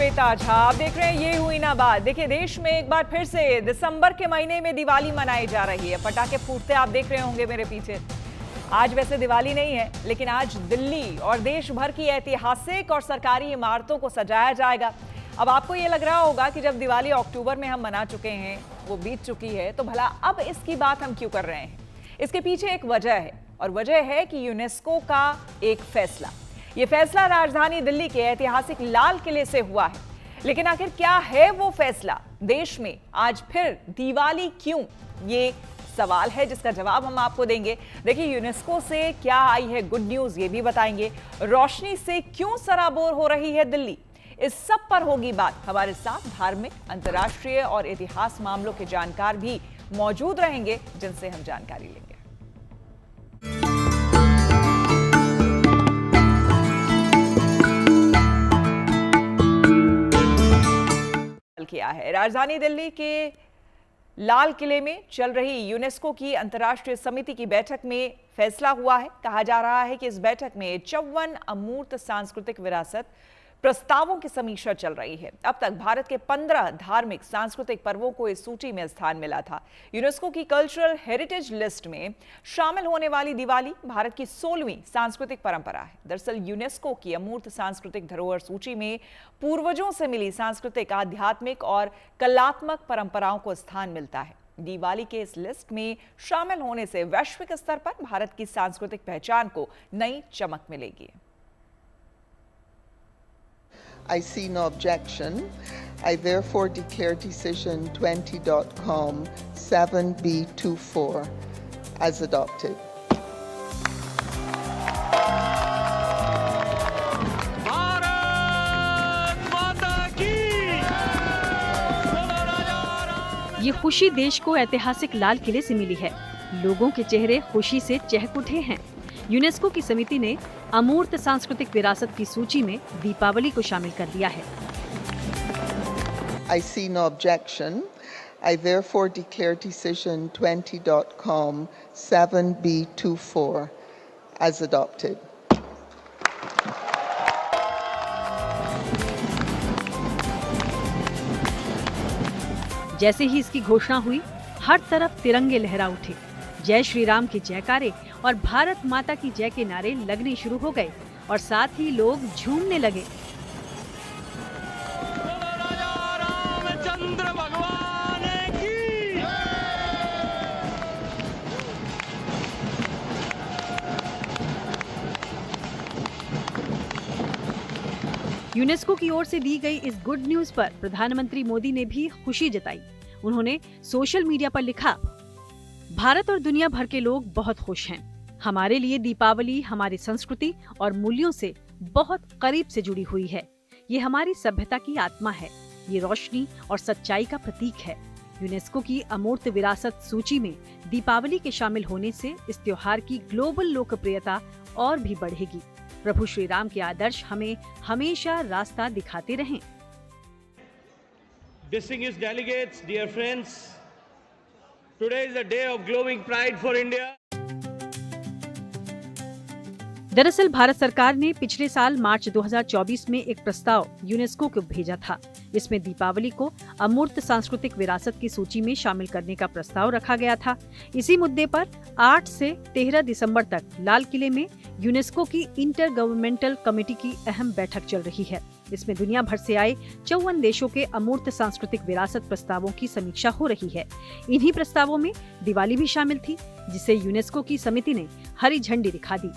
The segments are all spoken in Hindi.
बेताज। आप देख रहे हैं ये हुई ना बात। देखिए, देश में एक बार फिर से दिसंबर के महीने में दिवाली मनाई जा रही है। पटाखे फूटते आप देख रहे होंगे मेरे पीछे। आज वैसे दिवाली नहीं है, लेकिन आज दिल्ली और देश भर की ऐतिहासिक और सरकारी इमारतों को सजाया जाएगा। अब आपको ये लग रहा होगा कि जब दिवाली अक्टूबर में हम मना चुके हैं, वो बीत चुकी है, तो भला अब इसकी बात हम क्यों कर रहे हैं? इसके पीछे एक वजह है, और वजह है कि यूनेस्को का एक फैसला। ये फैसला राजधानी दिल्ली के ऐतिहासिक लाल किले से हुआ है। लेकिन आखिर क्या है वो फैसला? देश में आज फिर दिवाली क्यों? ये सवाल है जिसका जवाब हम आपको देंगे। देखिए, यूनेस्को से क्या आई है गुड न्यूज, ये भी बताएंगे। रोशनी से क्यों सराबोर हो रही है दिल्ली, इस सब पर होगी बात। हमारे साथ धार्मिक, अंतर्राष्ट्रीय और इतिहास मामलों के जानकार भी मौजूद रहेंगे, जिनसे हम जानकारी लेंगे। किया है राजधानी दिल्ली के लाल किले में चल रही यूनेस्को की अंतर्राष्ट्रीय समिति की बैठक में फैसला हुआ है। कहा जा रहा है कि इस बैठक में 54 अमूर्त सांस्कृतिक विरासत प्रस्तावों की समीक्षा चल रही है। अब तक भारत के 15 धार्मिक सांस्कृतिक पर्वों को इस सूची में स्थान मिला था। यूनेस्को की कल्चरल हेरिटेज लिस्ट में शामिल होने वाली दिवाली भारत की 16वीं सांस्कृतिक परंपरा है। दरअसल यूनेस्को की अमूर्त सांस्कृतिक धरोहर सूची में पूर्वजों से मिली सांस्कृतिक, आध्यात्मिक और कलात्मक परंपराओं को स्थान मिलता है। दिवाली के इस लिस्ट में शामिल होने से वैश्विक स्तर पर भारत की सांस्कृतिक पहचान को नई चमक मिलेगी। I see no objection. I therefore declare decision 20.com 7B24 as adopted. ये खुशी देश को ऐतिहासिक लाल किले से मिली है। लोगों के चेहरे खुशी से चहक उठे हैं। यूनेस्को की समिति ने अमूर्त सांस्कृतिक विरासत की सूची में दीपावली को शामिल कर दिया है। I see no objection. I therefore declare decision 20.com 7B24 as adopted. जैसे ही इसकी घोषणा हुई, हर तरफ तिरंगे लहरा उठे। जय श्री राम की जयकारे और भारत माता की जय के नारे लगने शुरू हो गए और साथ ही लोग झूमने लगे। यूनेस्को की ओर से दी गई इस गुड न्यूज पर प्रधानमंत्री मोदी ने भी खुशी जताई। उन्होंने सोशल मीडिया पर लिखा, भारत और दुनिया भर के लोग बहुत खुश हैं। हमारे लिए दीपावली हमारी संस्कृति और मूल्यों से बहुत करीब से जुड़ी हुई है। ये हमारी सभ्यता की आत्मा है। ये रोशनी और सच्चाई का प्रतीक है। यूनेस्को की अमूर्त विरासत सूची में दीपावली के शामिल होने से इस त्योहार की ग्लोबल लोकप्रियता और भी बढ़ेगी। प्रभु श्री राम के आदर्श हमें हमेशा रास्ता दिखाते रहें। Distinguished delegates, dear friends, today is a day of glowing pride for India. दरअसल भारत सरकार ने पिछले साल मार्च 2024 में एक प्रस्ताव यूनेस्को को भेजा था। इसमें दीपावली को अमूर्त सांस्कृतिक विरासत की सूची में शामिल करने का प्रस्ताव रखा गया था। इसी मुद्दे पर 8 से 13 दिसंबर तक लाल किले में यूनेस्को की इंटर गवर्नमेंटल कमेटी की अहम बैठक चल रही है। इसमें दुनिया भर से आए 54 देशों के अमूर्त सांस्कृतिक विरासत प्रस्तावों की समीक्षा हो रही है। इन्हीं प्रस्तावों में दिवाली भी शामिल थी, जिसे यूनेस्को की समिति ने हरी झंडी दिखा दी।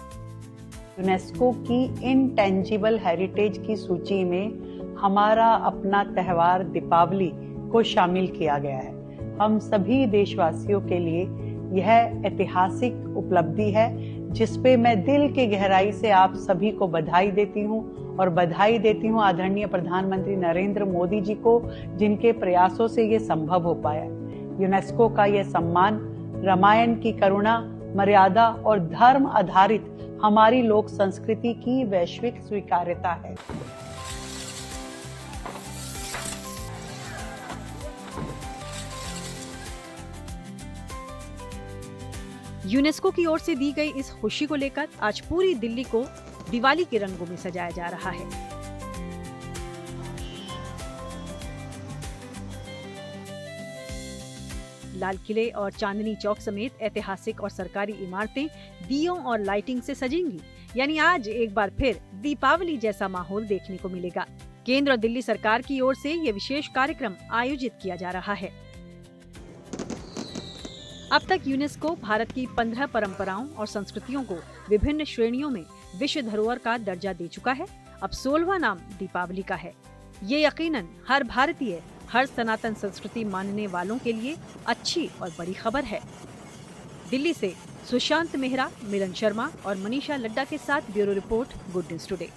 यूनेस्को की इनटेंजिबल हेरिटेज की सूची में हमारा अपना त्योहार दीपावली को शामिल किया गया है। हम सभी देशवासियों के लिए यह ऐतिहासिक उपलब्धि है, जिसपे मैं दिल की गहराई से आप सभी को बधाई देती हूँ और बधाई देती हूँ आदरणीय प्रधानमंत्री नरेंद्र मोदी जी को, जिनके प्रयासों से ये संभव हो पाया। यूनेस्को का यह सम्मान रामायण की करुणा, मर्यादा और धर्म आधारित हमारी लोक संस्कृति की वैश्विक स्वीकार्यता है। यूनेस्को की ओर से दी गई इस खुशी को लेकर आज पूरी दिल्ली को दिवाली के रंगों में सजाया जा रहा है। लाल किले और चांदनी चौक समेत ऐतिहासिक और सरकारी इमारतें दियों और लाइटिंग से सजेंगी। यानी आज एक बार फिर दीपावली जैसा माहौल देखने को मिलेगा। केंद्र और दिल्ली सरकार की ओर से ये विशेष कार्यक्रम आयोजित किया जा रहा है। अब तक यूनेस्को भारत की 15 परंपराओं और संस्कृतियों को विभिन्न श्रेणियों में विश्व धरोहर का दर्जा दे चुका है। अब 16वां नाम दीपावली का है। ये यकीनन हर भारतीय, हर सनातन संस्कृति मानने वालों के लिए अच्छी और बड़ी खबर है। दिल्ली से सुशांत मेहरा, मिलन शर्मा और मनीषा लड्डा के साथ bureau report, good news today.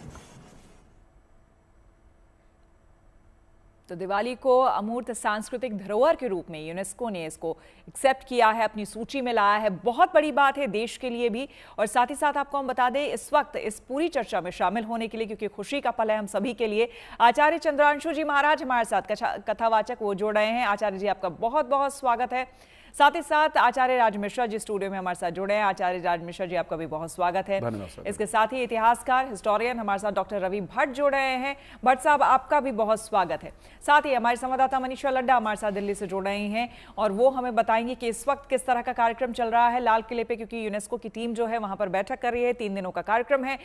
तो दिवाली को अमूर्त सांस्कृतिक धरोहर के रूप में यूनेस्को ने इसको एक्सेप्ट किया है, अपनी सूची में लाया है। बहुत बड़ी बात है देश के लिए भी। और साथ ही साथ आपको हम बता दें, इस वक्त इस पूरी चर्चा में शामिल होने के लिए, क्योंकि खुशी का पल है हम सभी के लिए, आचार्य चंद्रांशु जी महाराज हमारे साथ कथावाचक वो जुड़ रहे हैं। आचार्य जी, आपका बहुत बहुत स्वागत है। साथ ही साथ आचार्य राज मिश्रा जी स्टूडियो में हमारे साथ जुड़े हैं। आचार्य राज मिश्रा जी, आपका भी बहुत स्वागत है। इसके साथ ही इतिहासकार, हिस्टोरियन हमारे साथ डॉक्टर रवि भट्ट जुड़ रहे हैं। भट्ट साहब, आपका भी बहुत स्वागत है। साथ ही हमारे संवाददाता मनीषा लड्डा हमारे साथ दिल्ली से जुड़ रही हैं और वो हमें बताएंगे कि इस वक्त किस तरह का कार्यक्रम चल रहा है लाल किले पे, क्योंकि यूनेस्को की टीम जो है वहां पर बैठक कर रही है। 3 दिनों का कार्यक्रम है।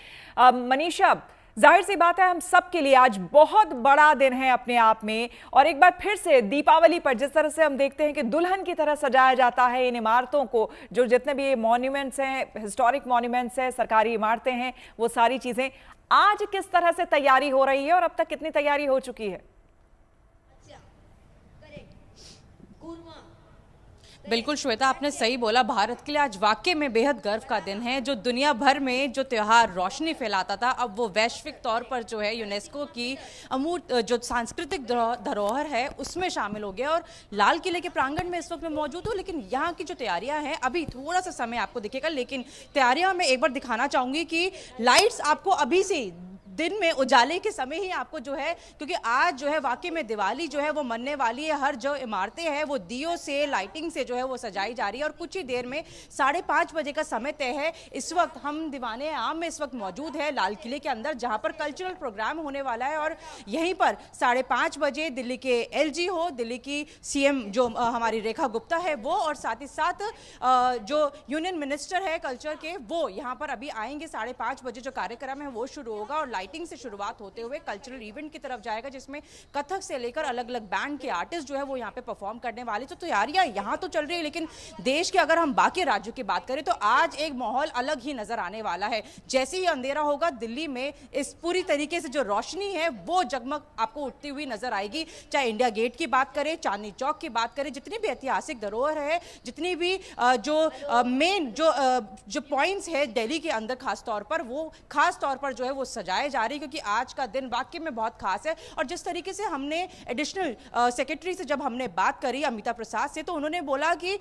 मनीषा, जाहिर सी बात है हम सब के लिए आज बहुत बड़ा दिन है अपने आप में। और एक बार फिर से दीपावली पर जिस तरह से हम देखते हैं कि दुल्हन की तरह सजाया जाता है इन इमारतों को, जो जितने भी मॉन्यूमेंट्स हैं, हिस्टोरिक मॉन्यूमेंट्स हैं, सरकारी इमारतें हैं, वो सारी चीजें आज किस तरह से तैयारी हो रही है और अब तक कितनी तैयारी हो चुकी है? बिल्कुल श्वेता, आपने सही बोला। भारत के लिए आज वाकई में बेहद गर्व का दिन है। जो दुनिया भर में जो त्यौहार रोशनी फैलाता था, अब वो वैश्विक तौर पर जो है यूनेस्को की अमूर्त जो सांस्कृतिक धरोहर है उसमें शामिल हो गया। और लाल किले के प्रांगण में इस वक्त मैं मौजूद हूँ, लेकिन यहाँ की जो तैयारियां हैं, अभी थोड़ा सा समय आपको दिखेगा, लेकिन तैयारियां मैं एक बार दिखाना चाहूंगी कि लाइट्स आपको अभी से दिन में उजाले के समय ही आपको जो है, क्योंकि आज जो है वाकई में दिवाली जो है वो मनने वाली है। हर जो इमारतें हैं वो दियों से, लाइटिंग से जो है वो सजाई जा रही है। और कुछ ही देर में 5:30 बजे का समय तय है। इस वक्त हम दीवाने आम में इस वक्त मौजूद है लाल किले के अंदर, जहां पर कल्चरल प्रोग्राम होने वाला है। और यहीं पर 5:30 बजे दिल्ली के LG हो, दिल्ली की CM जो हमारी रेखा गुप्ता है वो, और साथ ही साथ जो यूनियन मिनिस्टर है कल्चर के, वो यहाँ पर अभी आएंगे। 5:30 बजे जो कार्यक्रम है वो शुरू होगा और लाइटिंग से शुरुआत होते हुए कल्चरल इवेंट की तरफ जाएगा, जिसमें कथक से लेकर अलग अलग बैंड के आर्टिस्ट जो है वो यहाँ पे परफॉर्म करने वाले। तो तैयारियां यहाँ तो चल रही है, लेकिन देश के अगर हम बाकी राज्यों की बात करें तो आज एक माहौल अलग ही नजर आने वाला है। जैसे ही अंधेरा होगा, दिल्ली में इस पूरी तरीके से जो रोशनी है वो जगमग आपको उठती हुई नजर आएगी। चाहे इंडिया गेट की बात करें, चांदनी चौक की बात करें, जितनी भी ऐतिहासिक धरोहर है, जितनी भी जो मेन जो पॉइंट्स है दिल्ली के अंदर खास तौर पर, वो खास तौर पर जो है वो सजाए जा रही, क्योंकि आज का दिन वाकई में बहुत खास है। और जिस तरीके से हमने एडिशनल सेक्रेटरी से जब हमने बात करी, अमिता प्रसाद से, तो उन्होंने बोला कि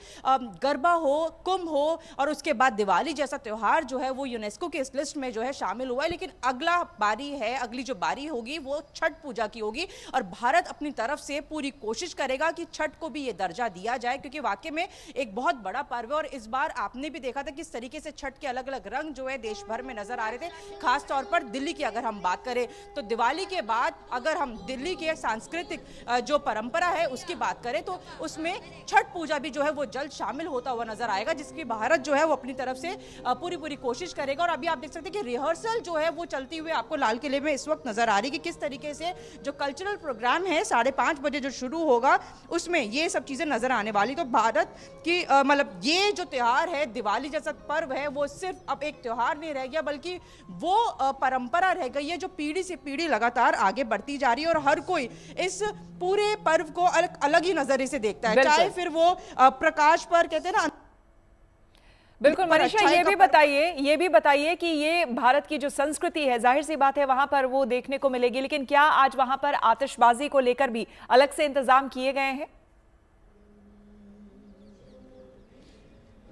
गरबा हो, कुंभ हो और उसके बाद दिवाली जैसा त्यौहार जो है वो यूनेस्को की इस लिस्ट में जो है शामिल हुआ है। लेकिन अगला बारी है, अगली जो बारी होगी वो छठ पूजा की होगी। और भारत अपनी तरफ से पूरी कोशिश करेगा कि छठ को भी ये दर्जा दिया जाए, क्योंकि वाकई में एक बहुत बड़ा पर्व है। और इस बार आपने भी देखा था किस तरीके से छठ के अलग अलग रंग जो है देश भर में नजर आ रहे थे। खास तौर पर दिल्ली की अगर हम बात करें तो दिवाली के बाद अगर हम दिल्ली के सांस्कृतिक जो परंपरा है उसकी बात करें तो उसमें छठ पूजा भी जो है वो जल्द शामिल होता हुआ नजर आएगा, जिसकी भारत जो है वो अपनी तरफ से पूरी कोशिश करेगा। और अभी आप देख सकते हैं कि रिहर्सल जो है वो चलती हुई आपको लाल किले में इस वक्त नजर आ रही है कि किस तरीके से जो कल्चरल प्रोग्राम है 5:30 बजे जो शुरू होगा उसमें ये सब चीजें नजर आने वाली। तो भारत की मतलब ये जो त्योहार है, दिवाली जैसा पर्व है, वो सिर्फ अब एक त्योहार नहीं रह गया, बल्कि वो परंपरा रह गई है जो पीढ़ी से पीढ़ी लगातार आगे बढ़ती जा रही है। और हर कोई इस पूरे पर्व को अलग ही नजरिए से देखता है, चाहे फिर वो प्रकाश पर कहते हैं ना। बिल्कुल मनीषा, ये भी बताइए कि ये भारत की जो संस्कृति है, जाहिर सी बात है वहां पर वो देखने को मिलेगी, लेकिन क्या आज वहां पर आतिशबाजी को लेकर भी अलग से इंतजाम किए गए हैं?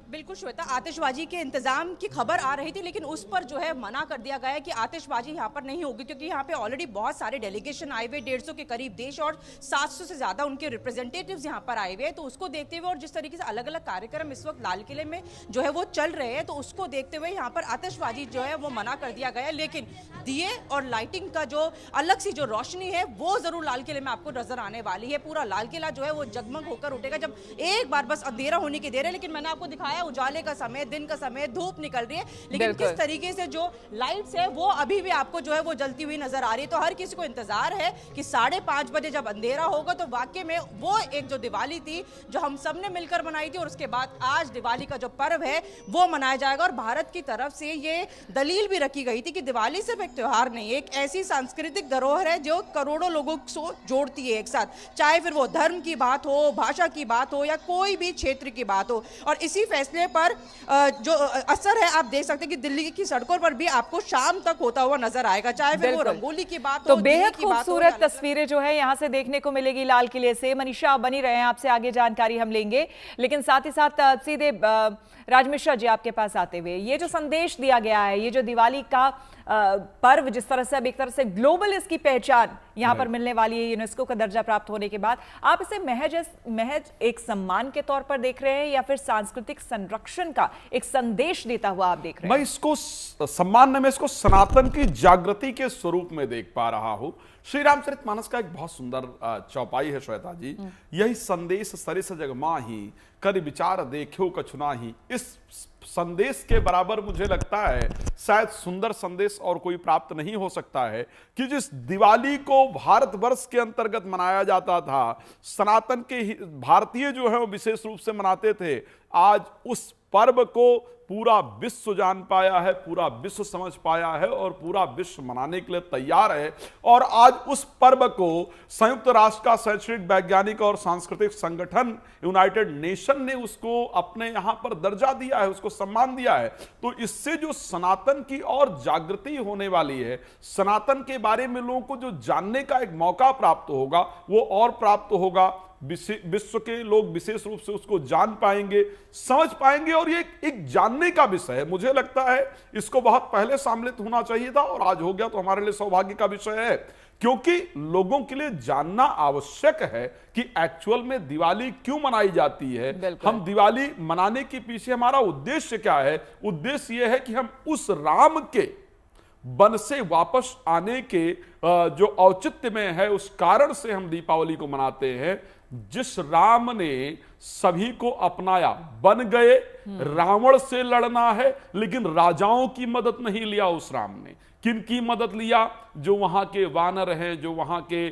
बिल्कुल श्वेता, आतिशबाजी के इंतजाम की खबर आ रही थी, लेकिन उस पर जो है मना कर दिया गया है कि आतिशबाजी यहाँ पर नहीं होगी, क्योंकि यहाँ पे ऑलरेडी बहुत सारे डेलीगेशन आए हुए, 150 के करीब देश और 700 से ज्यादा उनके रिप्रेजेंटेटिव्स यहाँ पर आए हुए हैं। तो उसको देखते हुए और जिस तरीके से अलग अलग कार्यक्रम इस वक्त लाल किले में जो है वो चल रहे हैं, तो उसको देखते हुए यहाँ पर आतिशबाजी जो है वो मना कर दिया गया है। लेकिन दिए और लाइटिंग का जो अलग सी जो रोशनी है वो जरूर लाल किले में आपको नजर आने वाली है। पूरा लाल किला जो है वो जगमग होकर उठेगा जब एक बार बस अंधेरा होने की देर है। लेकिन मैंने आपको दिखाया उजाले का समय, दिन का समय, धूप निकल रही है, लेकिन किस तरीके से जो लाइट्स है वो अभी भी आपको जो है वो जलती हुई नजर आ रही है। तो हर किसी को इंतजार है कि 5:30 बजे जब अंधेरा होगा तो वाकई में वो एक जो दिवाली थी जो हम सब ने मिलकर मनाई थी, और उसके बाद आज दिवाली का जो पर्व है वो मनाया जाएगा। और भारत की तरफ से ये दलील भी रखी गई थी कि दिवाली सिर्फ एक त्योहार नहीं, एक ऐसी सांस्कृतिक धरोहर है जो करोड़ों लोगों को जोड़ती है एक साथ, चाहे फिर वो धर्म की बात हो, भाषा की बात हो या कोई भी क्षेत्र की बात हो। और इसी फैसले पर जो असर है आप देख सकते हैं कि दिल्ली की सड़कों पर भी आपको शाम तक होता हुआ नजर आएगा, चाहे फिर वो रंगोली की बात हो, तो बेहद खूबसूरत तस्वीरें जो है यहाँ से देखने को मिलेगी लाल किले से। मनीषा आप बनी रहे हैं, आपसे आगे जानकारी हम लेंगे, लेकिन साथ ही साथ सीधे राज मिश्रा जी आपके पास आते हुए ये जो संदेश दिया गया है, ये जो दिवाली का पर्व जिस तरह से अब एक तरह से ग्लोबल इसकी पहचान यहाँ पर मिलने वाली है यूनेस्को का दर्जा प्राप्त होने के बाद, आप इसे महज एक सम्मान के तौर पर देख रहे हैं या फिर सांस्कृतिक संरक्षण का एक संदेश देता हुआ आप देख रहे हैं? मैं इसको सम्मान नहीं, मैं इसको सनातन की जागृति के स्वरूप में देख पा रहा हूं। श्री रामचरितमानस का एक बहुत सुंदर चौपाई है श्वेता जी, यही संदेश सरिस जग माही कर विचार देखो कछुना ही। इस संदेश के बराबर मुझे लगता है शायद सुंदर संदेश और कोई प्राप्त नहीं हो सकता है कि जिस दिवाली को भारतवर्ष के अंतर्गत मनाया जाता था, सनातन के भारतीय जो है वो विशेष रूप से मनाते थे, आज उस पर्व को पूरा विश्व जान पाया है, पूरा विश्व समझ पाया है और पूरा विश्व मनाने के लिए तैयार है। और आज उस पर्व को संयुक्त राष्ट्र का शैक्षणिक, वैज्ञानिक और सांस्कृतिक संगठन यूनाइटेड नेशन ने उसको अपने यहां पर दर्जा दिया है, उसको सम्मान दिया है। तो इससे जो सनातन की और जागृति होने वाली है, सनातन के बारे में लोगों को जो जानने का एक मौका प्राप्त होगा वो और प्राप्त होगा। विश्व के लोग विशेष रूप से उसको जान पाएंगे, समझ पाएंगे और ये एक जानने का विषय है। मुझे लगता है इसको बहुत पहले सम्मिलित होना चाहिए था और आज हो गया तो हमारे लिए सौभाग्य का विषय है, क्योंकि लोगों के लिए जानना आवश्यक है कि एक्चुअल में दिवाली क्यों मनाई जाती है, हम दिवाली मनाने के पीछे हमारा उद्देश्य क्या है। उद्देश्य यह है कि हम उस राम के वन से वापस आने के जो औचित्य में है, उस कारण से हम दीपावली को मनाते हैं। जिस राम ने सभी को अपनाया, बन गए, रावण से लड़ना है लेकिन राजाओं की मदद नहीं लिया उस राम ने। किन की मदद लिया? जो वहां के वानर हैं, जो वहां के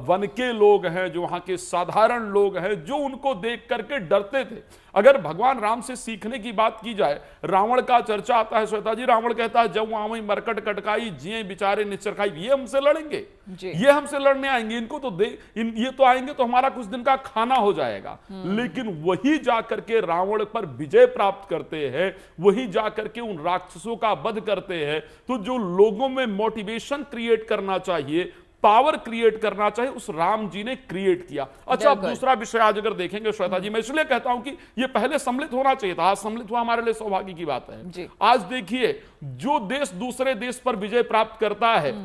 वन के लोग हैं, जो वहां के साधारण लोग हैं, जो उनको देख करके डरते थे। अगर भगवान राम से सीखने की बात की जाए, रावण का चर्चा आता है श्वेता जी, रावण कहता है जब वहां मरकट कटकाई जिए बेचारे निश्चर खाई, ये हमसे लड़ेंगे, ये हमसे लड़ने आएंगे, इनको तो ये तो आएंगे तो हमारा कुछ दिन का खाना हो जाएगा। लेकिन वही जाकर के रावण पर विजय प्राप्त करते हैं, वही जाकर के उन राक्षसों का वध करते हैं। तो जो लोगों में मोटिवेशन क्रिएट करना चाहिए, पावर क्रिएट करना चाहिए, उस राम जी ने क्रिएट किया। अच्छा, अब दूसरा विषय आज अगर देखेंगे श्वेता जी, मैं इसलिए कहता हूं कि ये पहले सम्मिलित होना चाहिए था, आज सम्मिलित हुआ, हमारे लिए सौभाग्य की बात है। आज देखिए, जो देश दूसरे देश पर विजय प्राप्त करता है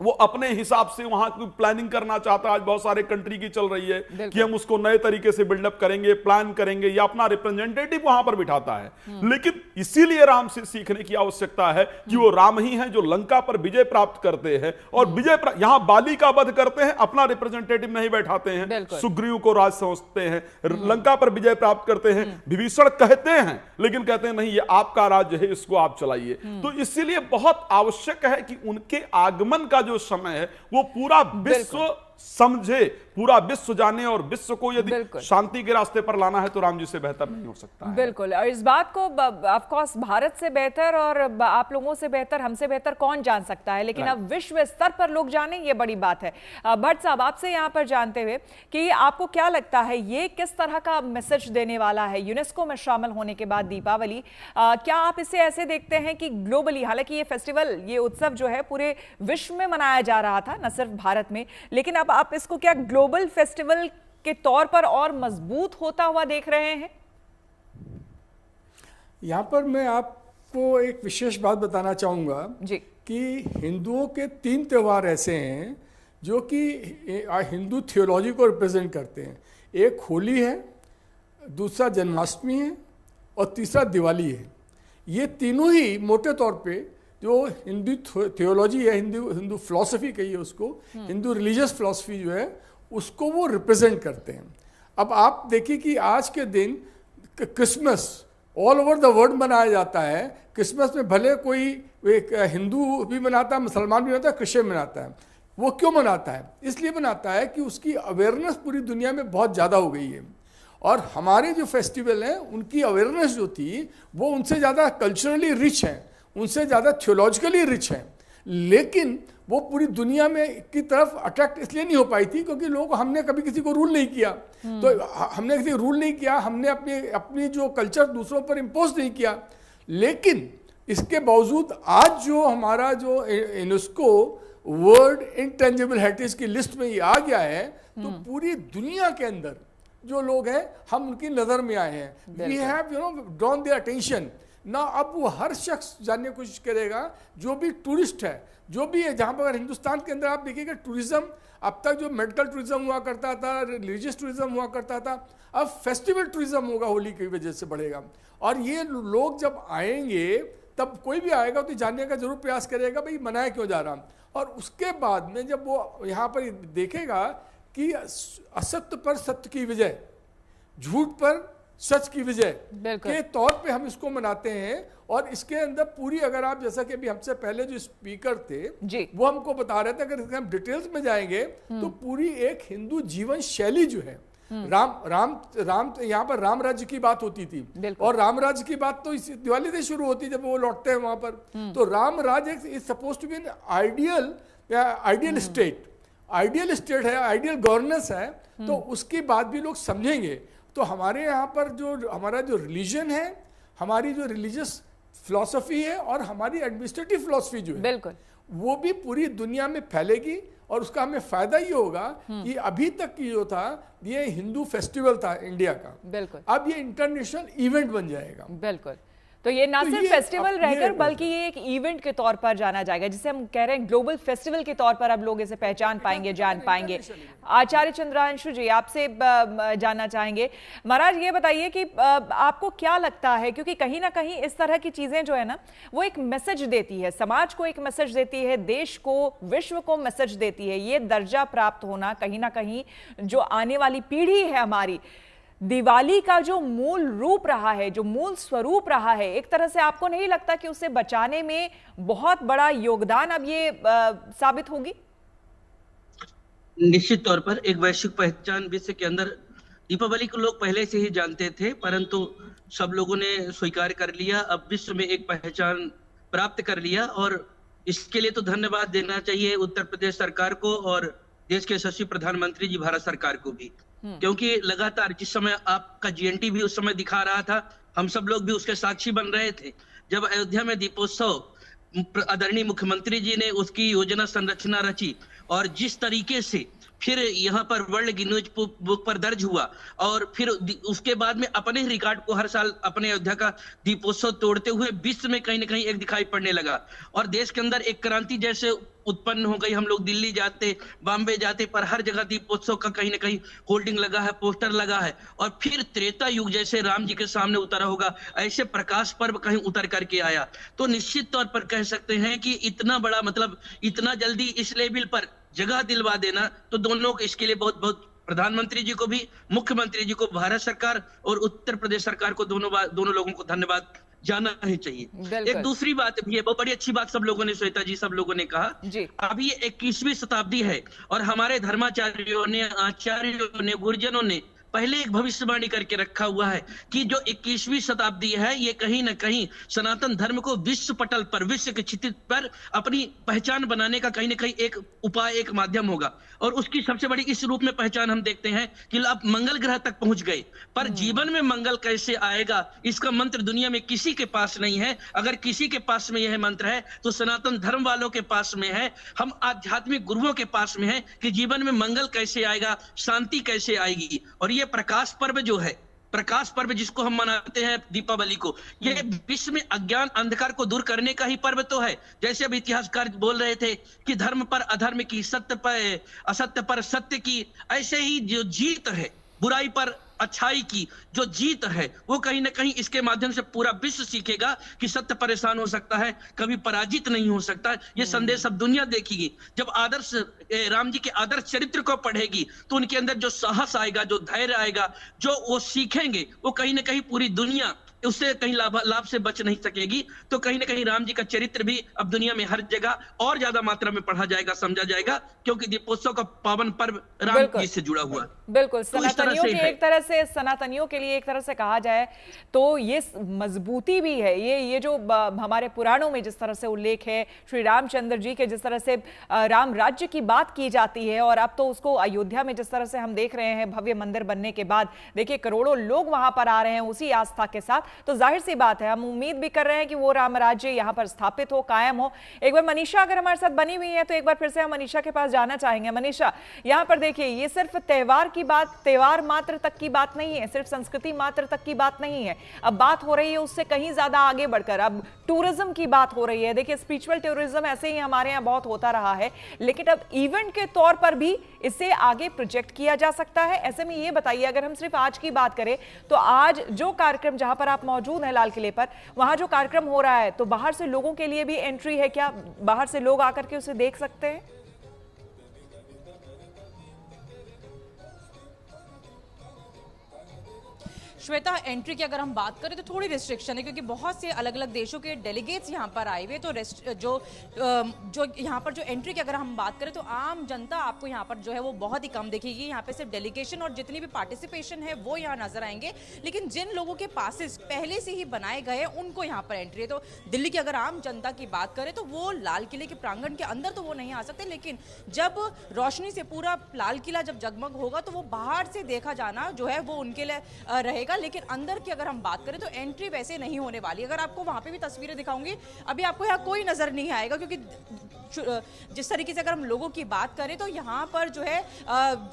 वो अपने हिसाब से वहां की प्लानिंग करना चाहता है। आज बहुत सारे कंट्री की चल रही है कि हम उसको नए तरीके से बिल्डअप करेंगे, प्लान करेंगे, या अपना रिप्रेजेंटेटिव वहां पर बिठाता है। लेकिन इसीलिए राम से सीखने की आवश्यकता है कि वो राम ही हैं जो लंका पर विजय प्राप्त करते हैं और यहां बाली का वध करते हैं, अपना रिप्रेजेंटेटिव नहीं बैठाते हैं, सुग्रीव को राज समझते हैं, लंका पर विजय प्राप्त करते हैं। विभीषण कहते हैं लेकिन कहते हैं नहीं, ये आपका राज्य है, इसको आप चलाइए। तो इसीलिए बहुत आवश्यक है कि उनके आगमन का जो समय है वो पूरा विश्व समझे, पूरा विश्व जाने, और विश्व को यदि शांति के रास्ते पर लाना है तो राम जी से बेहतर नहीं हो सकता है। बिल्कुल, और इस बात को ऑफ कोर्स भारत से बेहतर और आप लोगों से बेहतर, हमसे बेहतर कौन जान सकता है, लेकिन अब विश्व स्तर पर लोग जाने, ये बड़ी बात है। भट्ट साहब, आपसे यहाँ पर जानते हुए कि आपको क्या लगता है ये किस तरह का मैसेज देने वाला है यूनेस्को में शामिल होने के बाद दीपावली? क्या आप इसे ऐसे देखते हैं कि ग्लोबली, हालांकि ये फेस्टिवल, ये उत्सव जो है पूरे विश्व में मनाया जा रहा था, न सिर्फ भारत में, लेकिन अब आप इसको क्या ग्लोबल फेस्टिवल के तौर पर और मजबूत होता हुआ देख रहे हैं? यहाँ पर मैं आपको एक विशेष बात बताना चाहूँगा जी। कि हिंदुओं के 3 त्यौहार ऐसे हैं जो कि हिंदू थियोलॉजी को रिप्रेजेंट करते हैं। एक होली है, दूसरा जन्माष्टमी है और तीसरा दिवाली है। ये तीनों ही मोटे तौर पे जो हिंदू थियोलॉजी है, हिंदू फिलॉसफी कहिए उसको, हिंदू रिलीजियस फिलॉसफी जो है उसको वो रिप्रेजेंट करते हैं। अब आप देखिए कि आज के दिन Christmas all over the world मनाया जाता है। क्रिसमस में भले कोई हिंदू भी मनाता है, मुसलमान भी मनाता है, क्रिश्चियन मनाता है। वो क्यों मनाता है? इसलिए मनाता है कि उसकी अवेयरनेस पूरी दुनिया में बहुत ज़्यादा हो गई है और हमारे जो फेस्टिवल हैं उनकी अवेयरनेस जो थी वो उनसे ज़्यादा कल्चरली रिच है, उनसे ज़्यादा थियोलॉजिकली रिच है, लेकिन वो पूरी दुनिया में की तरफ अट्रैक्ट इसलिए नहीं हो पाई थी क्योंकि लोग, हमने कभी किसी को रूल नहीं किया। तो हमने किसी रूल नहीं किया, हमने अपनी जो कल्चर दूसरों पर इम्पोज नहीं किया। लेकिन इसके बावजूद आज जो हमारा जो यूनेस्को वर्ल्ड इंटेंजिबल हेरिटेज की लिस्ट में ये आ गया है, तो पूरी दुनिया के अंदर जो लोग हैं हम उनकी नज़र में आए हैं। We have drawn their attention ना। अब वो हर शख्स जानने की कोशिश करेगा, जो भी टूरिस्ट है, जो भी है, जहाँ पर हिंदुस्तान के अंदर आप देखिएगा टूरिज्म, अब तक जो मेडिकल टूरिज्म हुआ करता था, रिलीजियस टूरिज्म हुआ करता था, अब फेस्टिवल टूरिज्म होगा, होली की वजह से बढ़ेगा। और ये लोग जब आएंगे तब कोई भी आएगा तो जानने का जरूर प्रयास करेगा भाई मनाया क्यों जा रहा। और उसके बाद में जब वो यहाँ पर देखेगा कि असत्य पर सत्य की विजय, झूठ पर सच की विजय के तौर पे हम इसको मनाते हैं। और इसके अंदर पूरी, अगर आप, जैसा कि अभी हमसे पहले जो स्पीकर थे वो हमको बता रहे थे, अगर हम डिटेल्स में जाएंगे तो पूरी एक हिंदू जीवन शैली जो है, राम यहाँ पर राम राज्य की बात होती थी और राम राज्य की बात तो इस दिवाली से शुरू होती है जब वो लौटते हैं वहां पर। तो Ram Rajya is supposed to be an ideal state, ideal state है, आइडियल गवर्नेंस है। तो उसकी बात भी लोग समझेंगे। तो हमारे यहाँ पर जो हमारा जो रिलीजन है, हमारी जो रिलीजियस फिलॉसफी है और हमारी एडमिनिस्ट्रेटिव फिलॉसफी जो है, बिल्कुल, वो भी पूरी दुनिया में फैलेगी। और उसका हमें फायदा ये होगा कि अभी तक की जो था ये हिंदू फेस्टिवल था इंडिया का, बिल्कुल, अब ये इंटरनेशनल इवेंट बन जाएगा। बिल्कुल। तो ये ना सिर्फ फेस्टिवल रहकर बल्कि ये एक इवेंट के तौर पर जाना जाएगा, जिसे हम कह रहे हैं ग्लोबल फेस्टिवल के तौर पर अब लोग इसे पहचान पाएंगे, जान पाएंगे। आचार्य चंद्रांशु जी, आपसे जानना चाहेंगे, महाराज ये बताइए कि आपको क्या लगता है, क्योंकि कहीं ना कहीं इस तरह की चीजें जो है ना वो एक मैसेज देती है, समाज को एक मैसेज देती है, देश को, विश्व को मैसेज देती है। ये दर्जा प्राप्त होना कहीं ना कहीं जो आने वाली पीढ़ी है हमारी, दिवाली का जो मूल रूप रहा है, जो मूल स्वरूप रहा है, एक तरह से आपको नहीं लगता कि उसे बचाने में बहुत बड़ा योगदान अब ये साबित होगी? निश्चित तौर पर एक वैश्विक पहचान विश्व के अंदर, दीपावली को लोग पहले से ही जानते थे परंतु सब लोगों ने स्वीकार कर लिया, अब विश्व में एक पहचान प्राप्त कर लिया। और इसके लिए तो धन्यवाद देना चाहिए उत्तर प्रदेश सरकार को और देश के यशस्वी प्रधानमंत्री जी भारत सरकार को भी, क्योंकि लगातार जिस समय आपका जीएनटी भी उस समय दिखा रहा था, हम सब लोग भी उसके साक्षी बन रहे थे, जब अयोध्या में दीपोत्सव आदरणीय मुख्यमंत्री जी ने उसकी योजना संरचना रची और जिस तरीके से फिर यहाँ पर वर्ल्ड गिनीज बुक पर दर्ज हुआ और फिर उसके बाद में अपने रिकॉर्ड को हर साल अपने अयोध्या का दीपोत्सव तोड़ते हुए विश्व में कहीं ना कहीं एक दिखाई पड़ने लगा और देश के अंदर एक क्रांति जैसे उत्पन्न हो गई। हम लोग दिल्ली जाते, बॉम्बे जाते, पर हर जगह दीपोत्सव का कहीं ना कहीं होल्डिंग लगा है, पोस्टर लगा है। और फिर त्रेता युग जैसे राम जी के सामने उतरा होगा, ऐसे प्रकाश पर्व कहीं उतर करके आया। तो निश्चित तौर पर कह सकते हैं कि इतना बड़ा, मतलब इतना जल्दी इस लेवल पर जगह दिलवा देना, तो दोनों को इसके लिए बहुत बहुत प्रधानमंत्री जी को भी, मुख्यमंत्री जी को, भारत सरकार और उत्तर प्रदेश सरकार को, दोनों लोगों को धन्यवाद जाना ही चाहिए। एक दूसरी बात भी है, बहुत बड़ी अच्छी बात सब लोगों ने, श्वेता जी, सब लोगों ने कहा, अभी ये 21वीं शताब्दी है और हमारे धर्माचार्यों ने, आचार्यों ने, गुरुजनों ने पहले एक भविष्यवाणी करके रखा हुआ है कि जो 21वीं शताब्दी है ये कहीं ना कहीं सनातन धर्म को विश्व पटल पर, विश्व के क्षितिज पर अपनी पहचान बनाने का कहीं ना कहीं एक उपाय, एक माध्यम होगा। और उसकी सबसे बड़ी इस रूप में पहचान हम देखते हैं कि आप मंगल ग्रह तक पहुंच गए, पर जीवन में मंगल कैसे आएगा इसका मंत्र दुनिया में किसी के पास नहीं है। अगर किसी के पास में यह मंत्र है तो सनातन धर्म वालों के पास में है, हम आध्यात्मिक गुरुओं के पास में है कि जीवन में मंगल कैसे आएगा, शांति कैसे आएगी। और ये प्रकाश पर्व जो है प्रकाश पर्व जिसको हम मनाते हैं दीपावली को, ये विश्व में अज्ञान अंधकार को दूर करने का ही पर्व तो है। जैसे अब इतिहासकार बोल रहे थे कि धर्म पर अधर्म की, सत्य पर असत्य पर सत्य की, ऐसे ही जो जीत है बुराई पर अच्छाई की, जो जीत है वो कहीं ना कहीं इसके माध्यम से पूरा विश्व सीखेगा कि सत्य परेशान हो सकता है, कभी पराजित नहीं हो सकता। ये संदेश अब दुनिया देखेगी। जब आदर्श राम जी के आदर्श चरित्र को पढ़ेगी तो उनके अंदर जो साहस आएगा, जो धैर्य आएगा, जो वो सीखेंगे, वो कहीं ना कहीं पूरी दुनिया उससे कहीं लाभ से बच नहीं सकेगी। तो कहीं ना कहीं राम जी का चरित्र भी अब दुनिया में हर जगह और ज्यादा मात्रा में पढ़ा जाएगा, समझा जाएगा, क्योंकि दीपोत्सव का पावन पर्व राम जी से जुड़ा हुआ है। बिल्कुल, सनातनियों की एक तरह से, सनातनियों के लिए एक तरह से कहा जाए तो ये मजबूती भी है। ये जो हमारे पुराणों में जिस तरह से उल्लेख है श्री रामचंद्र जी के, जिस तरह से राम राज्य की बात की जाती है, और अब तो उसको अयोध्या में जिस तरह से हम देख रहे हैं भव्य मंदिर बनने के बाद, देखिए करोड़ों लोग वहां पर आ रहे हैं उसी आस्था के साथ, तो जाहिर सी बात है हम उम्मीद भी कर रहे हैं कि वो राम राज्य यहाँ पर स्थापित हो, कायम हो। एक बार मनीषा अगर हमारे साथ बनी हुई है तो एक बार फिर से हम मनीषा के पास जाना चाहेंगे। मनीषा, यहाँ पर देखिए ये सिर्फ त्योहार की बात, त्योहार मात्र तक की बात नहीं है, सिर्फ संस्कृति मात्र तक की बात नहीं है, अब बात हो रही है उससे कहीं ज्यादा आगे बढ़कर, अब टूरिज्म की बात हो रही है। देखिए स्पिरिचुअल टूरिज्म ऐसे ही हमारे यहाँ बहुत होता रहा है, लेकिन अब इवेंट के तौर पर भी इसे आगे प्रोजेक्ट किया जा सकता है। ऐसे में ये बताइए, अगर हम सिर्फ आज की बात करें तो आज जो कार्यक्रम, जहां पर आप मौजूद हैं लाल किले पर, वहां जो कार्यक्रम हो रहा है, तो बाहर से लोगों के लिए भी एंट्री है क्या? बाहर से लोग आकर के उसे देख सकते हैं? श्वेता, एंट्री की अगर हम बात करें तो थोड़ी रिस्ट्रिक्शन है, क्योंकि बहुत से अलग अलग देशों के डेलीगेट्स यहाँ पर आए हुए, तो जो यहाँ पर जो एंट्री की अगर हम बात करें तो आम जनता आपको यहाँ पर जो है वो बहुत ही कम दिखेगी। यहाँ पे सिर्फ डेलीगेशन और जितनी भी पार्टिसिपेशन है वो यहाँ नजर आएंगे, लेकिन जिन लोगों के पासेस पहले से ही बनाए गए हैं उनको यहाँ पर एंट्री है। तो दिल्ली की अगर आम जनता की बात करें तो वो लाल किले के प्रांगण के अंदर तो वो नहीं आ सकते, लेकिन जब रोशनी से पूरा लाल किला जब जगमग होगा तो वो बाहर से देखा जाना जो है वो उनके लिए रहेगा। लेकिन अंदर की अगर हम बात करें तो एंट्री वैसे नहीं होने वाली। अगर आपको वहां पे भी तस्वीरें दिखाऊंगी, अभी आपको यहाँ कोई नजर नहीं आएगा, क्योंकि जिस तरीके से अगर हम लोगों की बात करें तो यहाँ पर जो है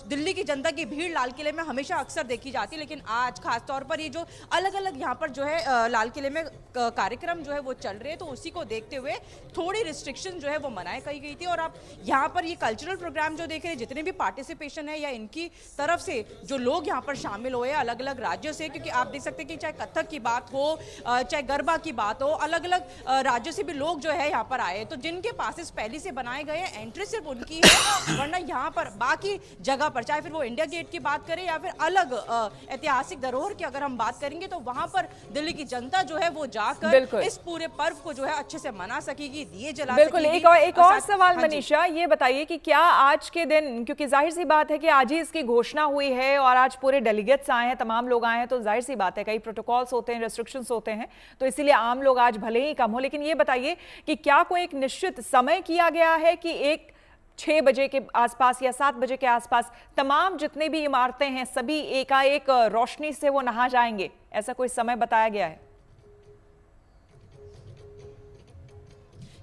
दिल्ली की जनता की भीड़ लाल किले में हमेशा अक्सर देखी जाती है, लेकिन आज खासतौर पर ये जो अलग अलग यहाँ पर जो है लाल किले में कार्यक्रम जो है वो चल रहे हैं, तो उसी को देखते हुए थोड़ी रिस्ट्रिक्शन जो है वो मनाई की गई थी। और आप यहाँ पर ये कल्चरल प्रोग्राम जो देख रहे हैं, जितने भी पार्टिसिपेशन है या इनकी तरफ से जो लोग यहाँ पर शामिल हुए अलग अलग राज्यों से, क्योंकि आप देख सकते हैं कि चाहे कथक की बात हो, चाहे गरबा की बात हो, अलग अलग राज्यों से भी लोग जो है यहाँ पर आए। तो जिनके पासेस पहले से बनाए गए हैं, एंट्री सिर्फ उनकी है, वरना यहाँ पर बाकी जगह पर चाहे फिर वो इंडिया गेट की बात करें या फिर अलग ऐतिहासिक धरोहर की अगर हम बात करेंगे, तो वहां पर दिल्ली की जनता जो है वो जाकर इस पूरे पर्व को जो है अच्छे से मना सकेगी, दिए जला बिल्कुल। एक और सवाल मनीषा, ये बताइए कि क्या आज के दिन, क्योंकि जाहिर सी बात है कि आज ही इसकी घोषणा हुई है और आज पूरे डेलीगेट्स आए हैं, तमाम लोग आए हैं, तो जाहिर सी बात है कई प्रोटोकॉल्स होते हैं, रेस्ट्रिक्शंस होते हैं, तो इसीलिए आम लोग आज भले ही कम हो, लेकिन ये बताइए कि क्या कोई एक निश्चित समय किया गया है कि एक 6 बजे के आसपास या 7 बजे के आसपास तमाम जितने भी इमारतें हैं सभी एकाएक रोशनी से वो नहा जाएंगे, ऐसा कोई समय बताया गया है?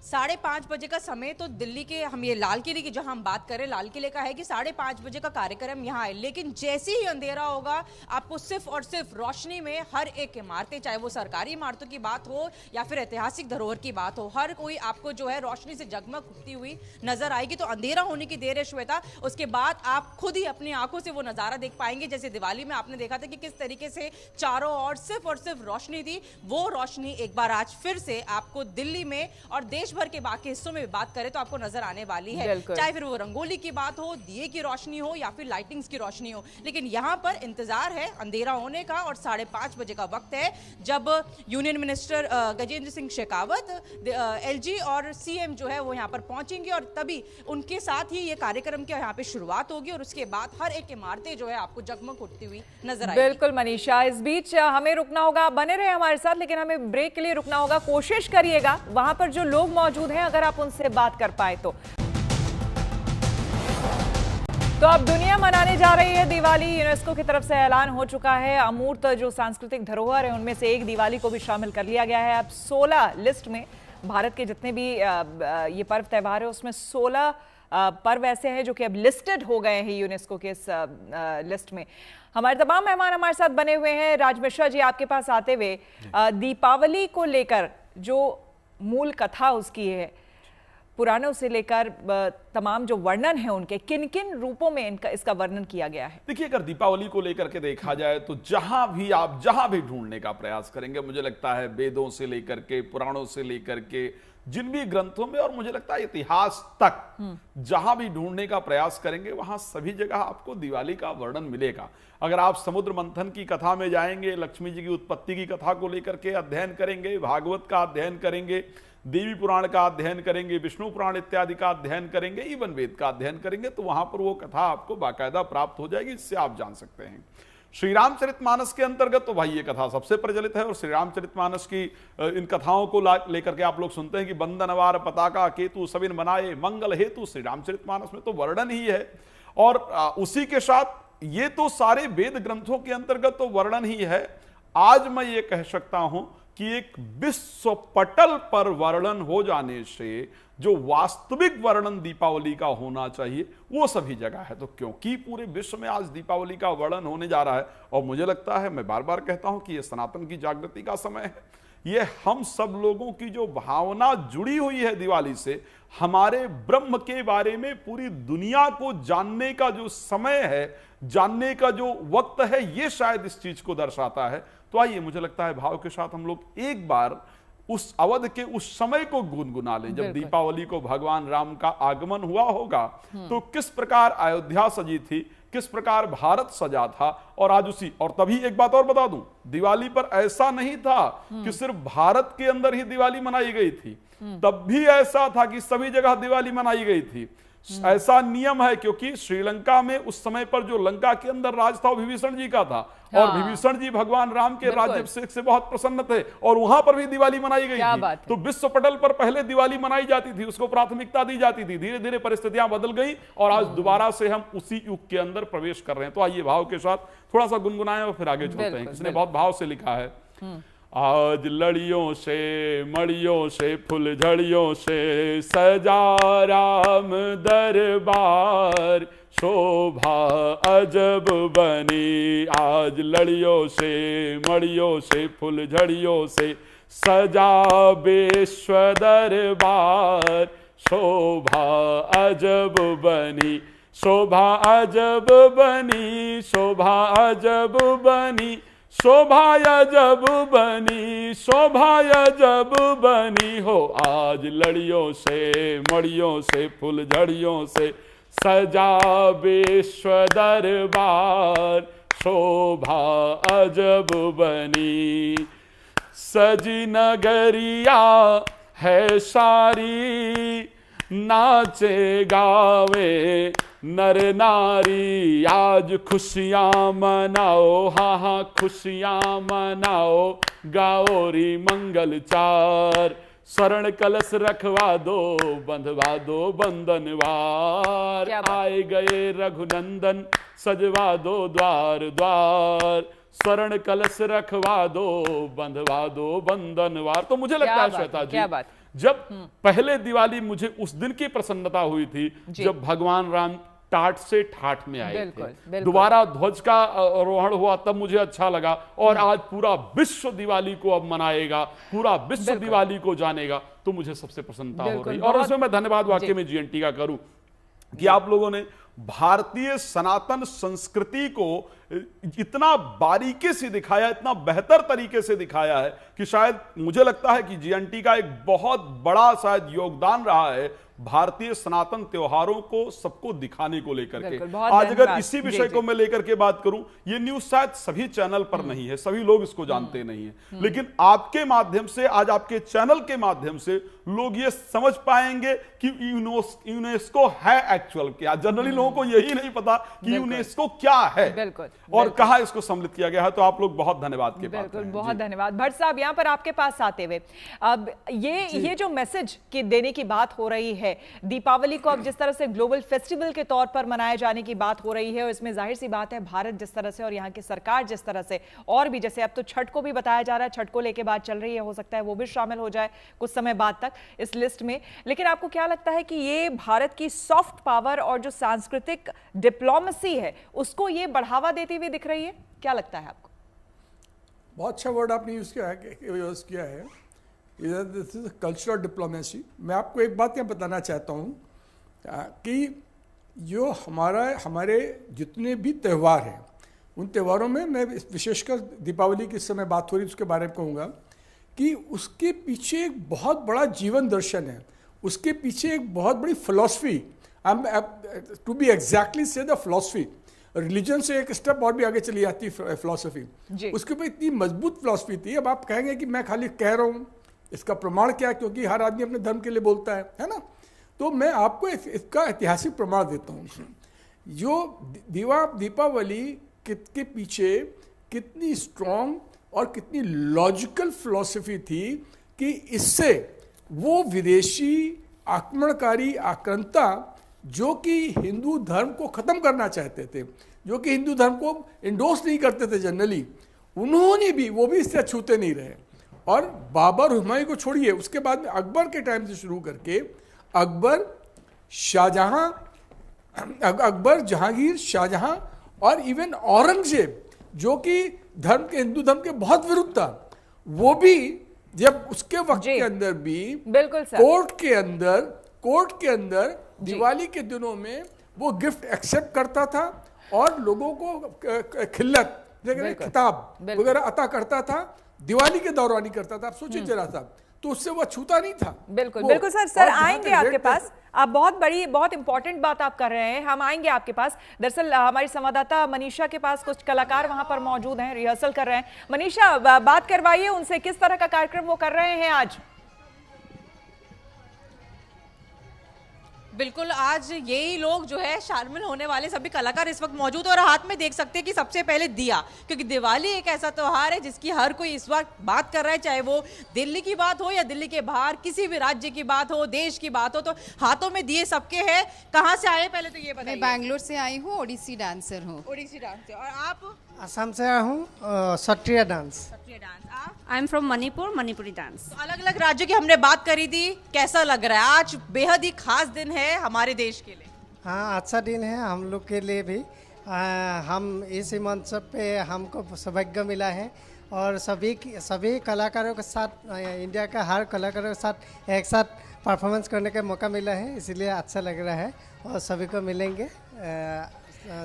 5:30 बजे का समय तो दिल्ली के, हम ये लाल किले की जहां हम बात करें लाल किले का है कि 5:30 बजे का कार्यक्रम यहाँ है, लेकिन जैसे ही अंधेरा होगा आपको सिर्फ और सिर्फ रोशनी में हर एक इमारतें, चाहे वो सरकारी इमारतों की बात हो या फिर ऐतिहासिक धरोहर की बात हो, हर कोई आपको जो है रोशनी से जगमग उठती हुई नजर आएगी। तो अंधेरा होने की देर है श्वेता, उसके बाद आप खुद ही अपनी आंखों से वो नजारा देख पाएंगे। जैसे दिवाली में आपने देखा था कि किस तरीके से चारों ओर सिर्फ और सिर्फ रोशनी थी, वो रोशनी एक बार आज फिर से आपको दिल्ली में और देश के बाकी हिस्सों में बात करें तो आपको नजर आने वाली है, चाहे फिर वो रंगोली की बात हो, दिए की रोशनी हो या फिर लाइटिंग्स की रोशनी हो। लेकिन यहाँ पर इंतजार है अंधेरा होने का और 5:30 बजे का वक्त है जब union minister Gajendra Singh Shekhawat, LG और सीएम जो है वो यहाँ पर पहुंचेंगे और तभी उनके साथ ही ये कार्यक्रम की यहाँ पे शुरुआत होगी और उसके बाद हर एक इमारतें जो है आपको जगमग उठती हुई नजर आएगी। बिल्कुल मनीषा, इस बीच हमें रुकना होगा, बने रहे हमारे साथ, लेकिन हमें ब्रेक के लिए रुकना होगा। कोशिश करिएगा वहां पर जो लोग मौजूद हैं अगर आप उनसे बात कर पाए तो अब दुनिया मनाने जा रही है दिवाली। यूनेस्को की तरफ से ऐलान हो चुका है, अमूर्त जो सांस्कृतिक धरोहर है उनमें से एक दिवाली को भी शामिल कर लिया गया है। अब 16 लिस्ट में भारत के जितने भी ये पर्व त्यौहार है उसमें 16 पर्व ऐसे हैं जो कि अब लिस्टेड हो गए हैं यूनेस्को के इस लिस्ट में। हमारे तमाम मेहमान हमारे साथ बने हुए हैं। राज मिश्रा जी, आपके पास आते हुए दीपावली को लेकर जो मूल कथा उसकी है, पुराणों से लेकर तमाम जो वर्णन है उनके, किन किन रूपों में इसका वर्णन किया गया है? देखिए, अगर दीपावली को लेकर के देखा जाए तो आप जहां भी ढूंढने का प्रयास करेंगे, मुझे लगता है वेदों से लेकर के, पुराणों से लेकर के, जिन भी ग्रंथों में, और मुझे लगता है इतिहास तक जहां भी ढूंढने का प्रयास करेंगे वहां सभी जगह आपको दिवाली का वर्णन मिलेगा। अगर आप समुद्र मंथन की कथा में जाएंगे, लक्ष्मी जी की उत्पत्ति की कथा को लेकर के अध्ययन करेंगे, भागवत का अध्ययन करेंगे, देवी पुराण का अध्ययन करेंगे, विष्णु पुराण इत्यादि का अध्ययन करेंगे, इवन वेद का अध्ययन करेंगे, तो वहां पर वो कथा आपको बाकायदा प्राप्त हो जाएगी। इससे आप जान सकते हैं। श्री रामचरितमानस के अंतर्गत तो भाई ये कथा सबसे प्रचलित है, और श्री रामचरितमानस की इन कथाओं को लेकर के आप लोग सुनते हैं कि बंदनवार पताका केतु सबिन बनाए मंगल हेतु, श्री रामचरितमानस में तो वर्णन ही है। और उसी के साथ ये तो सारे वेद ग्रंथों के अंतर्गत तो वर्णन ही है। आज मैं ये कह सकता हूं कि एक विश्व पटल पर वर्णन हो जाने से जो वास्तविक वर्णन दीपावली का होना चाहिए वो सभी जगह है। तो क्योंकि पूरे विश्व में आज दीपावली का वर्णन होने जा रहा है, और मुझे लगता है, मैं बार बार कहता हूं कि ये सनातन की जागृति का समय है। ये हम सब लोगों की जो भावना जुड़ी हुई है दिवाली से, हमारे ब्रह्म के बारे में पूरी दुनिया को जानने का जो समय है, जानने का जो वक्त है, ये शायद इस चीज को दर्शाता है। तो आइए, मुझे लगता है भाव के साथ हम लोग एक बार उस अवध के उस समय को गुनगुना लें जब दीपावली को भगवान राम का आगमन हुआ होगा। तो किस प्रकार अयोध्या सजी थी, किस प्रकार भारत सजा था, और आज उसी। और तभी एक बात और बता दूं, दिवाली पर ऐसा नहीं था कि सिर्फ भारत के अंदर ही दिवाली मनाई गई थी, तब भी ऐसा था कि सभी जगह दिवाली मनाई गई थी। ऐसा नियम है क्योंकि श्रीलंका में उस समय पर जो लंका के अंदर राज था वो विभीषण जी का था, और विभीषण जी भगवान राम के राज्याभिषेक से बहुत प्रसन्न थे, और वहां पर भी दिवाली मनाई गई थी। तो विश्व पटल पर पहले दिवाली मनाई जाती थी, उसको प्राथमिकता दी जाती थी। धीरे धीरे परिस्थितियां बदल गई और आज दोबारा से हम उसी युग के अंदर प्रवेश कर रहे हैं। तो आइए भाव के साथ थोड़ा सा गुनगुनाएं और फिर आगे चलते हैं। किसने बहुत भाव से लिखा है, आज लड़ियों से मड़ियों से फुलझड़ियों से सजा राम दरबार, शोभा अजब बनी। आज लड़ियों से मड़ियों से फुलझड़ियों से सजा विश्व दरबार, शोभा अजब बनी, शोभा अजब बनी, शोभा अजब बनी, शोभा अजब बनी, शोभा अजब बनी हो। आज लड़ियों से मड़ियों से फुलझड़ियों से सजा विश्व दरबार, शोभा अजब बनी। सजी नगरिया है सारी, नाचे गावे नर नारी, आज खुशियां मनाओ, हाँ हाँ खुशियां मनाओ, गाओ री मंगल चार। शरण कलश रखवा दो, बंधवा दो बंधनवार, आए गए रघुनंदन सजवा दो द्वार द्वार। शरण कलश रखवा दो, बंधवा दो बंधनवार। तो मुझे लगता है श्वेता जी, जब पहले दिवाली मुझे उस दिन की प्रसन्नता हुई थी जब भगवान राम टाट से ठाठ में आए थे, दोबारा ध्वज का आरोहण हुआ, तब मुझे अच्छा लगा। और आज पूरा विश्व दिवाली को अब मनाएगा, पूरा विश्व दिवाली को जानेगा, तो मुझे सबसे प्रसन्नता हो रही। और उसमें मैं धन्यवाद वाकई में जीएनटी का करूं कि आप लोगों ने भारतीय सनातन संस्कृति को इतना बारीकी से दिखाया, इतना बेहतर तरीके से दिखाया है कि शायद मुझे लगता है कि जीएनटी का एक बहुत बड़ा शायद योगदान रहा है भारतीय सनातन त्योहारों को सबको दिखाने को लेकर के। आज अगर इसी विषय को मैं लेकर के बात करूं, ये न्यूज शायद सभी चैनल पर नहीं है, सभी लोग इसको जानते नहीं है, लेकिन आपके माध्यम से, आज आपके चैनल के माध्यम से लोग ये समझ पाएंगे कि यूनेस्को है एक्चुअल क्या। जनरली लोगों को यही नहीं पता कि यूनेस्को क्या है और कहां इसको सम्मिलित किया गया है। तो आप लोग बहुत धन्यवाद के पात्र हैं। बहुत धन्यवाद। भट्ट साहब, यहां पर आपके पास आते हुए, अब ये जो मैसेज की देने की बात हो रही है है। दीपावली को अब जिस तरह से ग्लोबल फेस्टिवल के तौर पर मनाए जाने की बात हो रही है, और इसमें जाहिर सी बात है भारत जिस तरह से और यहाँ की सरकार जिस तरह से, और भी जैसे अब तो छठ को भी बताया जा रहा है, छठ को लेके बात चल रही है, हो सकता है वो भी शामिल हो जाए कुछ समय बाद तक इस लिस्ट में। लेकिन आपको क्या लगता है कि ये भारत की सॉफ्ट पावर और जो सांस्कृतिक डिप्लोमेसी है उसको ये बढ़ावा देती हुई दिख रही है? क्या लगता है आपको? बहुत अच्छा वर्ड आपने यूज किया है, दिस इज कल्चरल डिप्लोमेसी। मैं आपको एक बात यहाँ बताना चाहता हूँ कि जो हमारे जितने भी त्यौहार हैं, उन त्योहारों में मैं विशेषकर दीपावली की समय बात हो रही है उसके बारे में कहूँगा कि उसके पीछे एक बहुत बड़ा जीवन दर्शन है, उसके पीछे एक बहुत बड़ी फिलॉसफी, टू बी एग्जैक्टली से द फिलॉसफी, रिलीजन से एक स्टेप और भी आगे चली जाती है फिलॉसफी, उसके ऊपर इतनी मजबूत फिलॉसफी थी। अब आप कहेंगे कि मैं खाली कह रहा हूँ, इसका प्रमाण क्या है, क्योंकि हर आदमी अपने धर्म के लिए बोलता है ना। तो मैं आपको इसका ऐतिहासिक प्रमाण देता हूँ। जो दीपावली के पीछे कितनी स्ट्रॉन्ग और कितनी लॉजिकल फिलॉसफी थी कि इससे वो विदेशी आक्रमणकारी आक्रांता जो कि हिंदू धर्म को ख़त्म करना चाहते थे, जो कि हिंदू धर्म को इंडोर्स नहीं करते थे जनरली, उन्होंने भी वो भी इससे छूते नहीं रहे। और बाबर हुमायूं को छोड़िए, उसके बाद में अकबर के टाइम से शुरू करके अकबर, शाहजहां, अकबर, जहांगीर, शाहजहां और इवन औरंगजेब जो कि हिंदू धर्म के बहुत विरुद्ध था, वो भी जब उसके वक्त के अंदर भी बिल्कुल कोर्ट के अंदर दिवाली के दिनों में वो गिफ्ट एक्सेप्ट करता था और लोगों को खिल्लत खिताब वगैरह अता करता था, दिवाली के दौरान ही करता था। आप सोचिए जरा सा, तो उससे वो छूता नहीं था। बिल्कुल बिल्कुल सर आएंगे आपके पास। आप बहुत इंपॉर्टेंट बात आप कर रहे हैं, हम आएंगे आपके पास। दरअसल हमारी संवाददाता मनीषा के पास कुछ कलाकार वहां पर मौजूद हैं, रिहर्सल कर रहे हैं। मनीषा, बात करवाइए उनसे, किस तरह का कार्यक्रम वो कर रहे हैं आज? बिल्कुल, आज यही लोग जो है शामिल होने वाले सभी कलाकार इस वक्त मौजूद और हाथ में देख सकते हैं कि सबसे पहले दिया, क्योंकि दिवाली एक ऐसा त्योहार है जिसकी हर कोई इस वक्त बात कर रहा है, चाहे वो दिल्ली की बात हो या दिल्ली के बाहर किसी भी राज्य की बात हो, देश की बात हो, तो हाथों में दिए सबके हैं। कहाँ से आए पहले तो ये बताइए? मैं बैंगलोर से आई हूँ, ओडिसी डांसर हूँ। ओडिसी डांसर। और आप? असम से आया हूँ, Sattriya dance. I am from Manipur, Manipuri dance. तो अलग अलग राज्यों की हमने बात करी थी, कैसा लग रहा है आज? बेहद ही खास दिन है हमारे देश के लिए। हाँ, अच्छा दिन है हम लोग के लिए भी। हम इस मंच पे हमको सौभाग्य मिला है और सभी कलाकारों के साथ, इंडिया का हर कलाकारों के साथ एक साथ परफॉर्मेंस करने का मौका मिला है, इसलिए अच्छा लग रहा है और सभी को मिलेंगे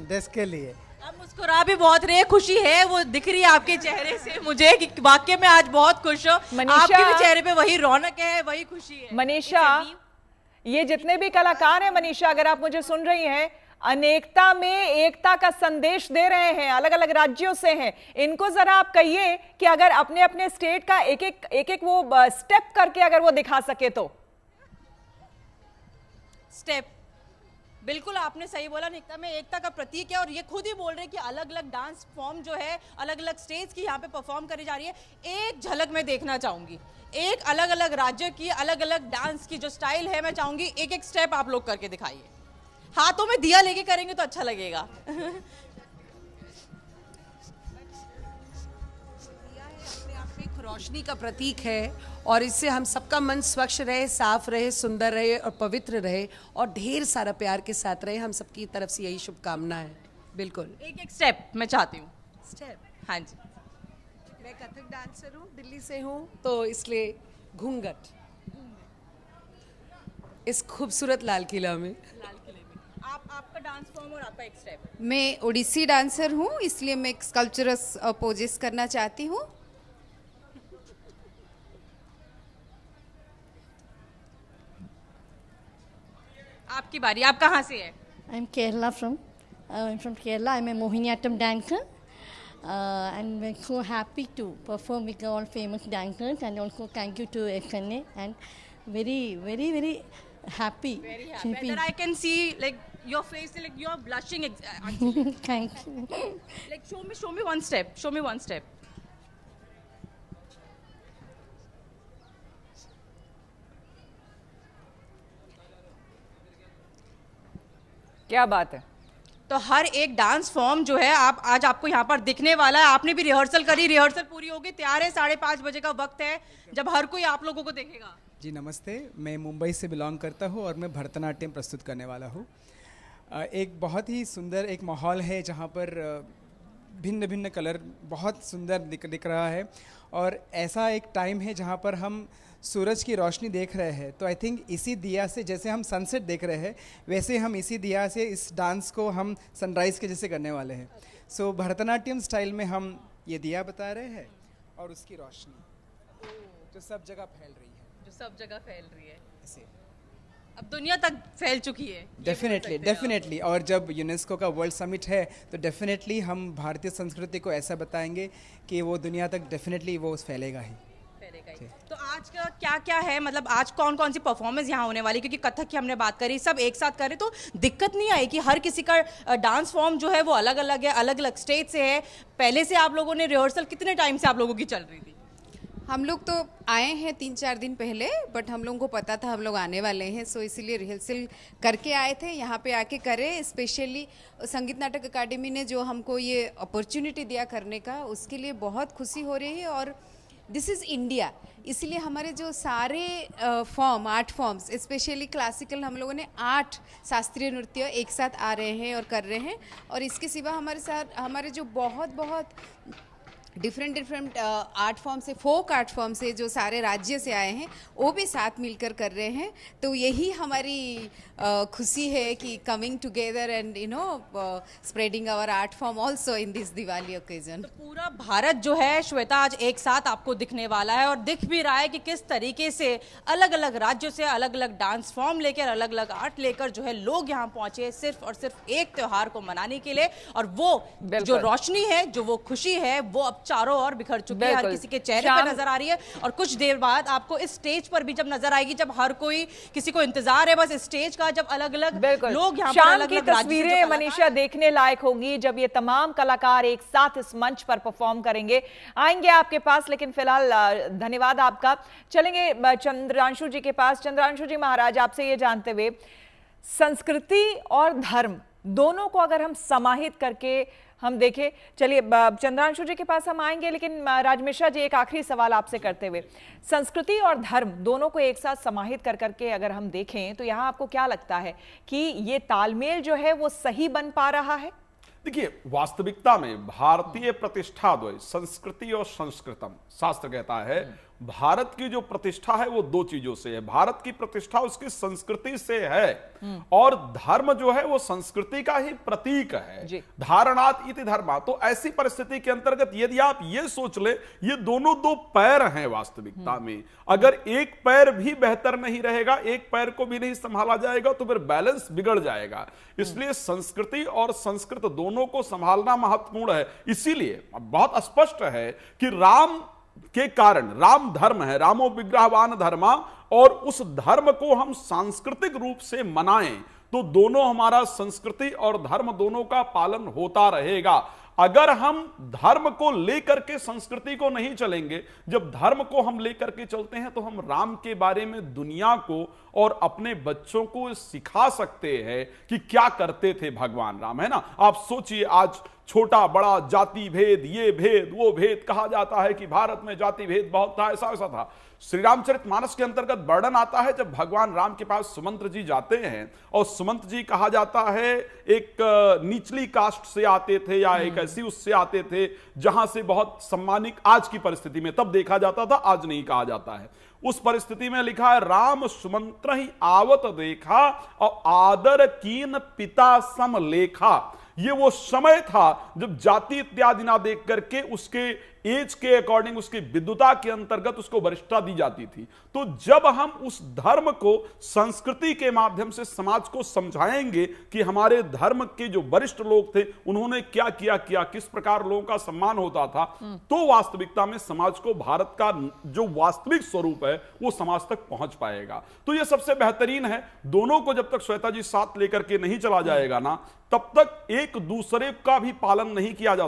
देश के लिए। अब मुस्कुरा भी बहुत रहे, खुशी है वो दिख रही है आपके चेहरे से मुझे कि वाकई में आज बहुत खुश हो। आपके भी चेहरे पे वही रौनक है, वही खुशी है। मनीषा, ये जितने भी कलाकार हैं, मनीषा अगर आप मुझे सुन रही हैं, अनेकता में एकता का संदेश दे रहे हैं, अलग अलग राज्यों से हैं। इनको जरा आप कहिए कि अगर अपने अपने स्टेट का एक एक वो स्टेप करके अगर वो दिखा सके तो। स्टेप, बिल्कुल आपने सही बोला, एकता में एकता का प्रतीक है और ये खुद ही बोल रहे हैं कि अलग अलग डांस फॉर्म जो है अलग अलग स्टेज की यहाँ पे परफॉर्म करी जा रही है। एक झलक मैं देखना चाहूंगी, एक अलग अलग राज्य की अलग अलग डांस की जो स्टाइल है, मैं चाहूंगी एक एक स्टेप आप लोग करके दिखाइए। हाथों में दिया लेके करेंगे तो अच्छा लगेगा। रोशनी का प्रतीक है और इससे हम सबका मन स्वच्छ रहे, साफ रहे, सुंदर रहे और पवित्र रहे और ढेर सारा प्यार के साथ रहे। हम सबकी तरफ से यही शुभकामना है। बिल्कुल एक एक स्टेप मैं चाहती हूँ। स्टेप, हाँ जी। मैं कथक डांसर हूँ, दिल्ली से हूँ, तो इसलिए घूंघट इस खूबसूरत लाल किला में। आपका डांस फॉर्म और आपका एक स्टेप। मैं ओडिसी डांसर हूँ, इसलिए मैं स्कल्पचरस पोजेस करना चाहती हूँ। आपकी बारी, आप कहाँ से है? I'm Kerala I'm from Kerala. I'm a Mohiniyattam dancer, and we're so happy to perform with all famous dancers. And also thank you to SNA, and very, very, very happy. Very happy. That I can see like your face, like you're blushing. Actually. Thank you. Like show me one step. Show me one step. क्या बात है। तो हर एक डांस फॉर्म जो है आप आज आपको यहाँ पर दिखने वाला है। आपने भी रिहर्सल करी, रिहर्सल पूरी होगी, तैयार है, 5:30 बजे का वक्त है जब हर कोई आप लोगों को देखेगा। जी नमस्ते, मैं मुंबई से बिलोंग करता हूँ और मैं भरतनाट्यम प्रस्तुत करने वाला हूँ। एक बहुत ही सुंदर एक माहौल है जहाँ पर भिन्न भिन्न कलर बहुत सुंदर दिख रहा है और ऐसा एक टाइम है जहाँ पर हम सूरज की रोशनी देख रहे हैं। तो आई थिंक इसी दिया से जैसे हम सनसेट देख रहे हैं वैसे हम इसी दिया से इस डांस को हम सनराइज़ के जैसे करने वाले हैं। सो भरतनाट्यम स्टाइल में हम ये दिया बता रहे हैं और उसकी रोशनी जो सब जगह फैल रही है, ऐसे अब दुनिया तक फैल चुकी है। डेफिनेटली और जब यूनेस्को का वर्ल्ड समिट है तो डेफिनेटली हम भारतीय संस्कृति को ऐसा बताएंगे कि वो दुनिया तक डेफिनेटली वो फैलेगा ही। तो आज का क्या क्या है, मतलब आज कौन कौन सी परफॉर्मेंस यहाँ होने वाली, क्योंकि कथक की हमने बात करी, सब एक साथ करें तो दिक्कत नहीं आई कि हर किसी का डांस फॉर्म जो है वो अलग अलग है, अलग अलग स्टेज से है। पहले से आप लोगों ने रिहर्सल कितने टाइम से आप लोगों की चल रही थी? हम लोग तो आए हैं 3-4 दिन पहले, बट हम लोगों को पता था हम लोग आने वाले हैं, सो इसीलिए रिहर्सल करके आए थे, यहाँ पे आके करे। स्पेशली संगीत नाटक अकादमी ने जो हमको ये अपॉर्चुनिटी दिया करने का, उसके लिए बहुत खुशी हो रही है। और दिस इज़ इंडिया, इसलिए हमारे जो सारे आर्ट फॉर्म्स, स्पेशली क्लासिकल, हम लोगों ने 8 शास्त्रीय नृत्य एक साथ आ रहे हैं और कर रहे हैं। और इसके सिवा हमारे साथ हमारे जो बहुत डिफरेंट आर्ट फॉर्म से, फोक आर्ट फॉर्म से जो सारे राज्य से आए हैं वो भी साथ मिलकर कर रहे हैं। तो यही हमारी खुशी है कि coming together and spreading our art form also in this Diwali occasion. तो पूरा भारत जो है श्वेता आज एक साथ आपको दिखने वाला है और दिख भी रहा है कि किस तरीके से अलग अलग राज्यों से अलग अलग डांस फॉर्म लेकर, अलग अलग आर्ट लेकर जो है लोग यहाँ पहुंचे सिर्फ और सिर्फ एक त्योहार को मनाने के लिए। और वो जो रोशनी है, जो वो खुशी है, वो अब चारों ओर बिखर चुकी है, हर किसी के चेहरे पर नजर आ रही है। और कुछ देर बाद आपको इस स्टेज पर भी जब नजर आएगी, जब हर कोई, किसी को इंतजार है बस स्टेज का, जब अलग अलग लोग यहाँ पर अलग अलग तस्वीरें मनीषा देखने लायक होंगी जब ये तमाम कलाकार एक साथ इस मंच पर परफॉर्म करेंगे। आएंगे आपके पास, लेकिन फिलहाल धन्यवाद आपका। चलेंगे चंद्रांशु जी के पास। चंद्रांशु जी महाराज, आपसे ये जानते हुए, संस्कृति और धर्म दोनों को अगर हम समाहित करके हम देखें, चलिए चंद्रांशु जी के पास हम आएंगे, लेकिन राज मिश्रा जी एक आखिरी सवाल आपसे करते हुए, संस्कृति और धर्म दोनों को एक साथ समाहित कर करके अगर हम देखें तो यहाँ आपको क्या लगता है कि ये तालमेल जो है वो सही बन पा रहा है? देखिए, वास्तविकता में भारतीय प्रतिष्ठा द्वय, संस्कृति और संस्कृतम, शास्त्र कहता है भारत की जो प्रतिष्ठा है वो 2 चीजों से है। भारत की प्रतिष्ठा उसकी संस्कृति से है और धर्म जो है वो संस्कृति का ही प्रतीक है। धारणात इति धर्मा। तो ऐसी परिस्थिति के अंतर्गत यदि आप ये सोच ले, ये दोनों 2 पैर हैं वास्तविकता में। अगर एक पैर भी बेहतर नहीं रहेगा, एक पैर को भी नहीं संभाला जाएगा, तो फिर बैलेंस बिगड़ जाएगा। इसलिए संस्कृति और संस्कृत दोनों को संभालना महत्वपूर्ण है। इसीलिए बहुत स्पष्ट है कि राम के कारण, राम धर्म है, रामो विग्रहवान धर्मा, और उस धर्म को हम सांस्कृतिक रूप से मनाएं तो दोनों, हमारा संस्कृति और धर्म दोनों का पालन होता रहेगा। अगर हम धर्म को लेकर के संस्कृति को नहीं चलेंगे, जब धर्म को हम लेकर के चलते हैं तो हम राम के बारे में दुनिया को और अपने बच्चों को सिखा सकते हैं कि क्या करते थे भगवान राम, है ना। आप सोचिए, आज छोटा बड़ा जाति भेद, ये भेद वो भेद, कहा जाता है कि भारत में जाति भेद बहुत था, ऐसा ऐसा था। श्री रामचरितमानस के अंतर्गत वर्णन आता है जब भगवान राम के पास सुमंत्र जी जाते हैं, और सुमंत्र जी कहा जाता है एक निचली कास्ट से आते थे या एक ऐसी उससे आते थे जहां से बहुत सम्मानित, आज की परिस्थिति में तब देखा जाता था, आज नहीं कहा जाता है। उस परिस्थिति में लिखा है, राम सुमंत्र ही आवत देखा और आदर कीन पिता सम लेखा। ये वो समय था जब जाति इत्यादि ना देख करके उसके एज के अकॉर्डिंग, उसकी विद्वता के अंतर्गत उसको वरिष्ठता दी जाती थी। तो जब हम उस धर्म को संस्कृति के माध्यम से समाज को समझाएंगे कि हमारे धर्म के जो वरिष्ठ लोग थे उन्होंने क्या किया, किस प्रकार लोगों का सम्मान होता था, तो वास्तविकता में समाज को भारत का जो वास्तविक स्वरूप है वो समाज तक पहुंच पाएगा। तो ये सबसे बेहतरीन है। दोनों को जब तक श्वेता जी साथ लेकर के नहीं चला जाएगा ना, तब तक एक दूसरे का भी पालन नहीं किया जा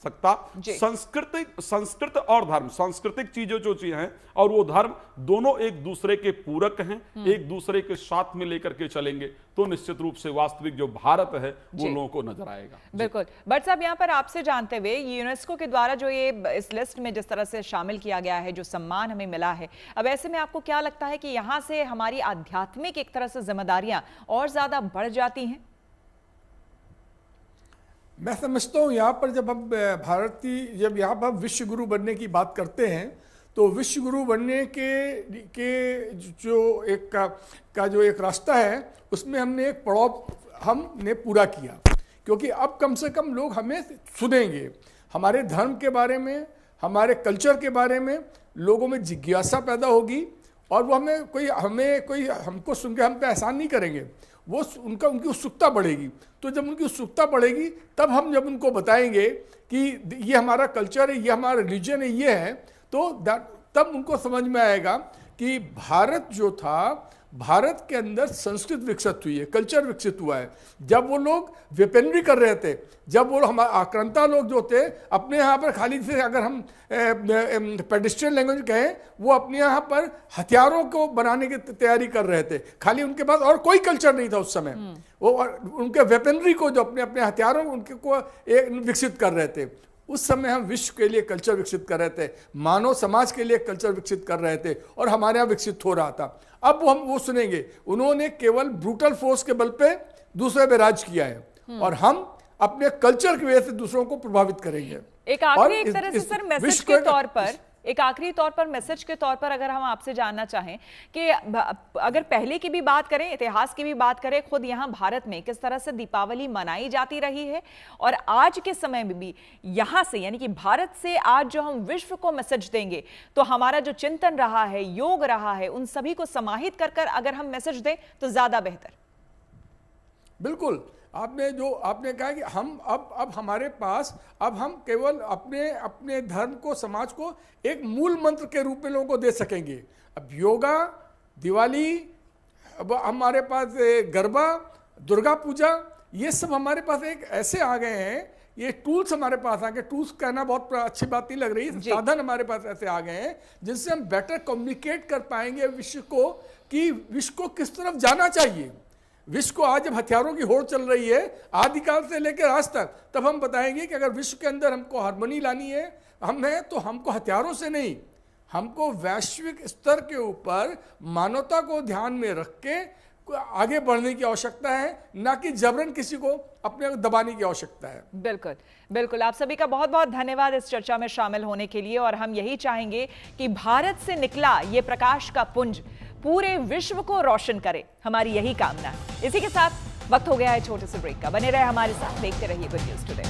सकता। संस्कृत और धर्म, सांस्कृतिक चीजें जो चीजें हैं और वो धर्म दोनों एक दूसरे के पूरक हैं, एक दूसरे के साथ में लेकर के चलेंगे तो निश्चित रूप से वास्तविक जो भारत है वो लोगों को नजर आएगा। बिल्कुल। भट्ट साहब, यहाँ पर आपसे जानते हुए, यूनेस्को के द्वारा जो ये इस लिस्ट में जिस तरह से शामिल किया गया है, जो सम्मान हमें मिला है, अब ऐसे में आपको क्या लगता है कि यहाँ से हमारी आध्यात्मिक एक तरह से जिम्मेदारियां और ज्यादा बढ़ जाती हैं? मैं समझता हूँ यहाँ पर जब हम जब यहाँ पर विश्व गुरु बनने की बात करते हैं तो विश्व गुरु बनने के जो एक रास्ता है उसमें हमने एक पड़ाव हमने पूरा किया, क्योंकि अब कम से कम लोग हमें सुनेंगे, हमारे धर्म के बारे में, हमारे कल्चर के बारे में लोगों में जिज्ञासा पैदा होगी और वो हमको सुन के हम पे एहसान नहीं करेंगे, वो उनकी उत्सुकता बढ़ेगी। तो जब उनकी उत्सुकता बढ़ेगी तब हम जब उनको बताएंगे कि ये हमारा कल्चर है, ये हमारा रिलीजन है, ये है, तो तब उनको समझ में आएगा कि भारत जो था, भारत के अंदर संस्कृत विकसित हुई है, कल्चर विकसित हुआ है। जब वो लोग वेपनरी कर रहे थे, जब वो हमारे आक्रांता लोग जो थे अपने यहाँ पर खाली से, अगर हम पेडिस्ट्रियल लैंग्वेज कहें, वो अपने यहाँ पर हथियारों को बनाने की तैयारी कर रहे थे, खाली उनके पास और कोई कल्चर नहीं था उस समय। वो उनके वेपनरी को, जो अपने अपने हथियारों उनके को विकसित कर रहे थे। उस समय हम विश्व के लिए कल्चर विकसित कर रहे थे, मानव समाज के लिए कल्चर विकसित कर रहे थे और हमारे यहाँ विकसित हो रहा था। अब वो सुनेंगे, उन्होंने केवल ब्रूटल फोर्स के बल पे दूसरे पे राज किया है और हम अपने कल्चर की वजह से दूसरों को प्रभावित करेंगे। एक आखिरी एक तरह से सर मैसेज के तौर पर, एक आखिरी तौर पर मैसेज के तौर पर अगर हम आपसे जानना चाहें कि अगर पहले की भी बात करें, इतिहास की भी बात करें, खुद यहाँ भारत में किस तरह से दीपावली मनाई जाती रही है और आज के समय में भी यहाँ से, यानी कि भारत से आज जो हम विश्व को मैसेज देंगे तो हमारा जो चिंतन रहा है, योग रहा है, उन सभी को समाहित कर कर अगर हम मैसेज दें तो ज्यादा बेहतर। बिल्कुल, आपने कहा कि हम अब हमारे पास, अब हम केवल अपने धर्म को, समाज को एक मूल मंत्र के रूप में लोगों को दे सकेंगे। अब योगा, दिवाली, अब हमारे पास गरबा, दुर्गा पूजा, ये सब हमारे पास एक ऐसे आ गए हैं, ये टूल्स हमारे पास आ गए। टूल्स कहना बहुत अच्छी बात नहीं लग रही, साधन हमारे पास ऐसे आ गए हैं जिनसे हम बेटर कम्युनिकेट कर पाएंगे विश्व को कि विश्व को किस तरफ जाना चाहिए। विश्व को आज जब हथियारों की होड़ चल रही है आदिकाल से लेकर आज तक, तब हम बताएंगे कि अगर विश्व के अंदर हमको हार्मनी लानी है हमें, तो हमको हथियारों से नहीं, हमको वैश्विक स्तर के ऊपर मानवता को ध्यान में रख के आगे बढ़ने की आवश्यकता है, ना कि जबरन किसी को अपने दबाने की आवश्यकता है। बिल्कुल बिल्कुल। आप सभी का बहुत बहुत धन्यवाद इस चर्चा में शामिल होने के लिए, और हम यही चाहेंगे कि भारत से निकला ये प्रकाश का पुंज पूरे विश्व को रोशन करे, हमारी यही कामना है। इसी के साथ वक्त हो गया है छोटे से ब्रेक का। बने रहे हमारे साथ, देखते रहिए गुड न्यूज टुडे।